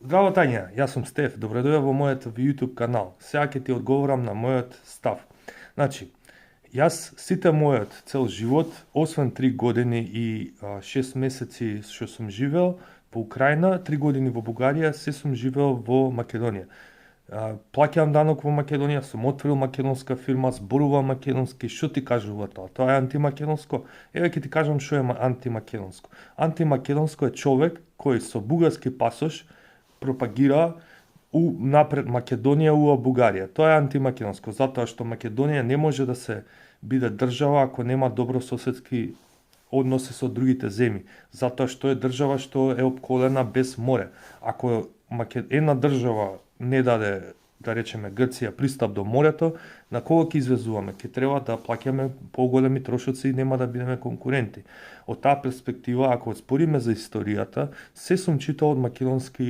Здраво Тања, јас сум Стеф, добредојде во мојот YouTube канал. Сега ќе ти одговорам на мојот став. Значи, јас сите мојот цел живот, освен 3 години и 6 месеци што сум живеел во Украина, 3 години во Бугарија, се сум живеел во Македонија. Плаќам данок во Македонија, сум отворил македонска фирма, зборувам македонски, што ти кажува тоа? Тоа е антимакедонско? Еве ќе ти кажам што е антимакедонско. Антимакедонско е човек кој со бугарски пасош пропагира напред Македонија уа Бугарија. Тоа е антимакедонско, затоа што Македонија не може да се биде држава ако нема добрососедски односи со другите земји, затоа што е држава што е опколена без море. Ако една држава не даде, да речеме, Грција пристап до морето, на кого ќе извезуваме? Ќе треба да плаќаме поголеми трошоци и нема да бидеме конкуренти. Од таа перспектива, ако спориме за историјата, се сум читал од македонски